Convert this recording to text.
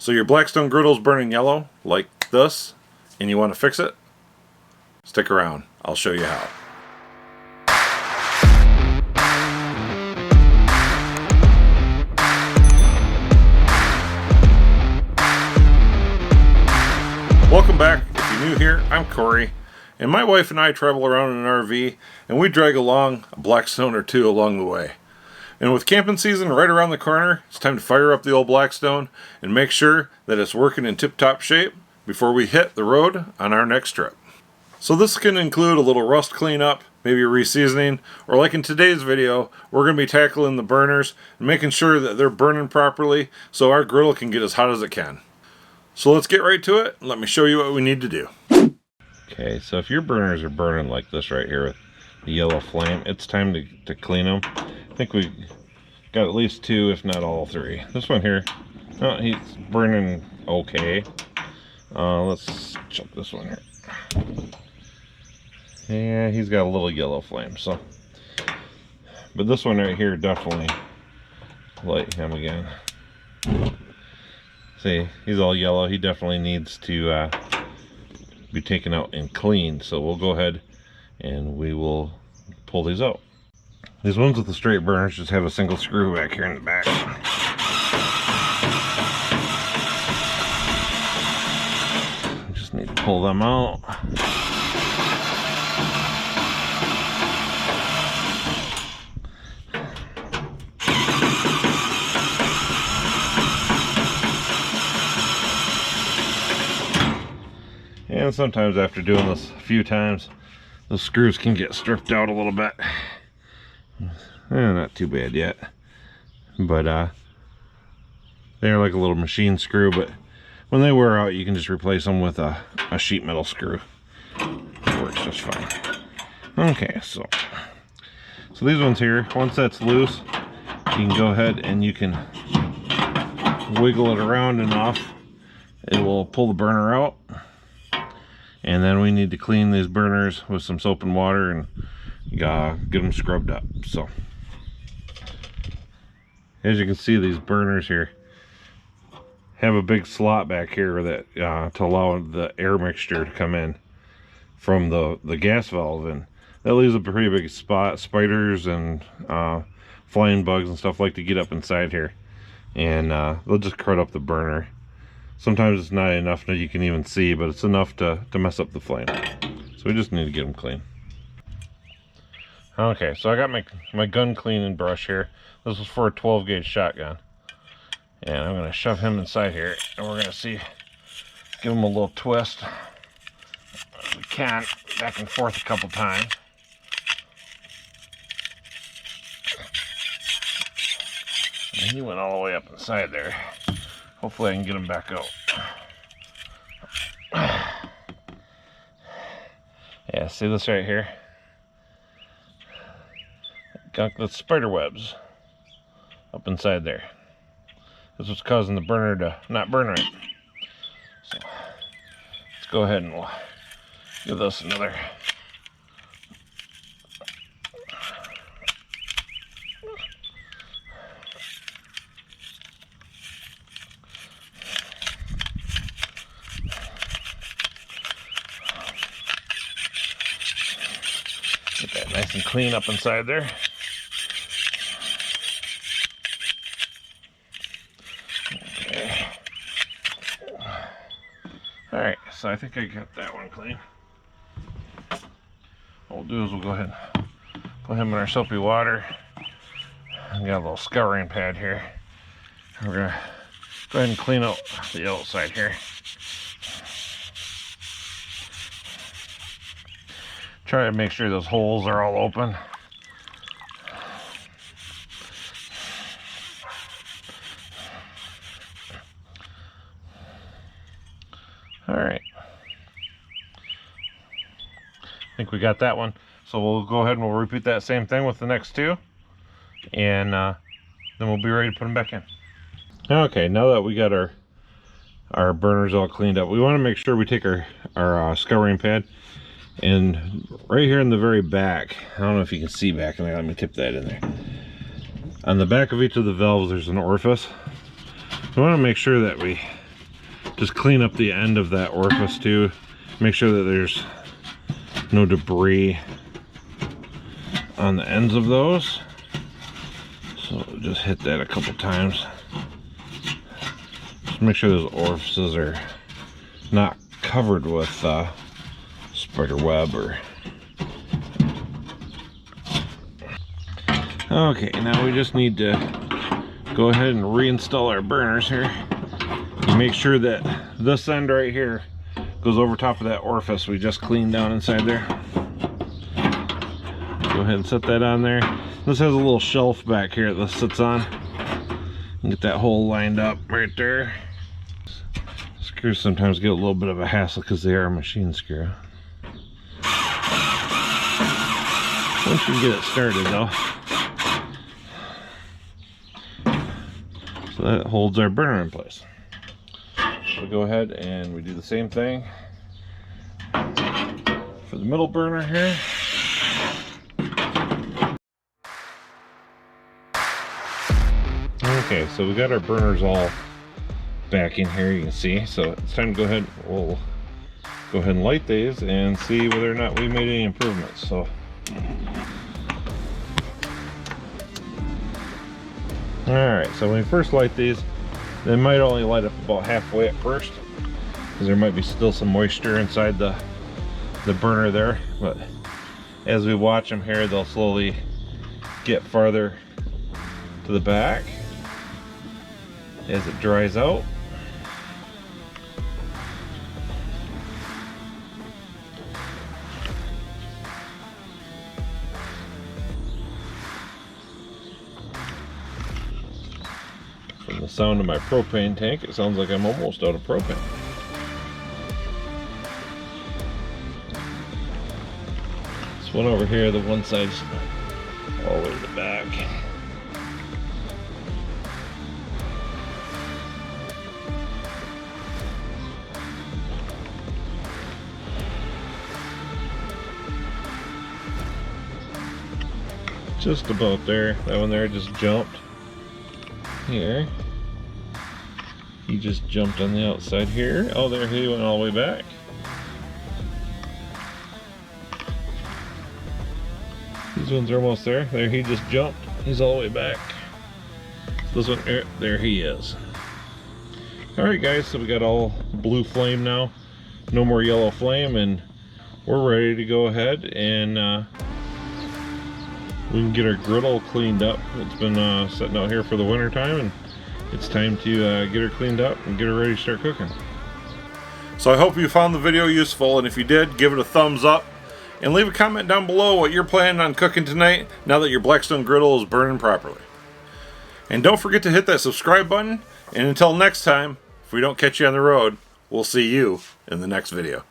So your Blackstone Griddle's burning yellow, like this, and you want to fix it? Stick around, I'll show you how. Welcome back. If you're new here, I'm Corey, and my wife and I travel around in an RV, and we drag along a Blackstone or two along the way. And with camping season right around the corner, it's time to fire up the old Blackstone and make sure that it's working in tip-top shape before we hit the road on our next trip. So this can include a little rust cleanup, maybe a reseasoning, or like in today's video, we're going to be tackling the burners and making sure that they're burning properly so our griddle can get as hot as it can. So let's get right to it and let me show you what we need to do. Okay, so if your burners are burning like this right here with the yellow flame, it's time to clean them. I think we got at least two, if not all three. This one here, oh, he's burning okay. Let's check this one here. Yeah, he's got a little yellow flame, so. But this one right here, definitely light him again. See, he's all yellow. He definitely needs to be taken out and cleaned. So we'll go ahead and we will pull these out. These ones with the straight burners just have a single screw back here in the back. Just need to pull them out. And sometimes after doing this a few times, those screws can get stripped out a little bit. Not too bad yet, but they're like a little machine screw, but when they wear out you can just replace them with a sheet metal screw. It works just fine. Okay, so these ones here, once that's loose, you can go ahead and you can wiggle it around enough, it will pull the burner out. And then we need to clean these burners with some soap and water and get them scrubbed up. So as you can see, these burners here have a big slot back here that to allow the air mixture to come in from the gas valve, and that leaves a pretty big spot. Spiders and flying bugs and stuff like to get up inside here, and they'll just crud up the burner. Sometimes it's not enough that you can even see, but it's enough to mess up the flame. So we just need to get them clean. Okay, so I got my gun cleaning brush here. This is for a 12 gauge shotgun. And I'm going to shove him inside here, and we're going to see, give him a little twist. We can, back and forth a couple times. And he went all the way up inside there. Hopefully I can get him back out. Yeah, see this right here? Got the spider webs up inside there. That's what's causing the burner to not burn right. So let's go ahead and we'll give this another. Get that nice and clean up inside there. Okay. Alright, so I think I got that one clean. What we'll do is we'll go ahead and put him in our soapy water. I got a little scouring pad here. We're going to go ahead and clean out the outside here. Try to make sure those holes are all open. All right. I think we got that one. So we'll go ahead and we'll repeat that same thing with the next two. And then we'll be ready to put them back in. Okay, now that we got our burners all cleaned up, we want to make sure we take our scouring pad. And right here in the very back, I don't know if you can see back in there, let me tip that in there. On the back of each of the valves there's an orifice. We want to make sure that we just clean up the end of that orifice too. Make sure that there's no debris on the ends of those. So just hit that a couple times. Just make sure those orifices are not covered with spider web or... Okay, now we just need to go ahead and reinstall our burners here. And make sure that this end right here goes over top of that orifice we just cleaned down inside there. Go ahead and set that on there. This has a little shelf back here that this sits on. And get that hole lined up right there. Screws sometimes get a little bit of a hassle because they are a machine screw. Once you get it started though. So that holds our burner in place. So we go ahead and we do the same thing for the middle burner here. Okay, so we got our burners all back in here, you can see. So it's time to go ahead, we'll go ahead and light these and see whether or not we made any improvements. So alright, so when we first light these, they might only light up about halfway at first because there might be still some moisture inside the burner there, but as we watch them here, they'll slowly get farther to the back as it dries out. From the sound of my propane tank, it sounds like I'm almost out of propane. This one over here, the one side's all the way to the back. Just about there. That one there just jumped. Here. He just jumped on the outside here. Oh, there he went all the way back. These ones are almost there. There he just jumped. He's all the way back. This one, there he is. Alright guys, so we got all blue flame now. No more yellow flame, and we're ready to go ahead and we can get our griddle cleaned up. It's been sitting out here for the winter time, and it's time to get her cleaned up and get her ready to start cooking. So I hope you found the video useful, and if you did, give it a thumbs up and leave a comment down below what you're planning on cooking tonight now that your Blackstone griddle is burning properly. And don't forget to hit that subscribe button, and until next time, if we don't catch you on the road, we'll see you in the next video.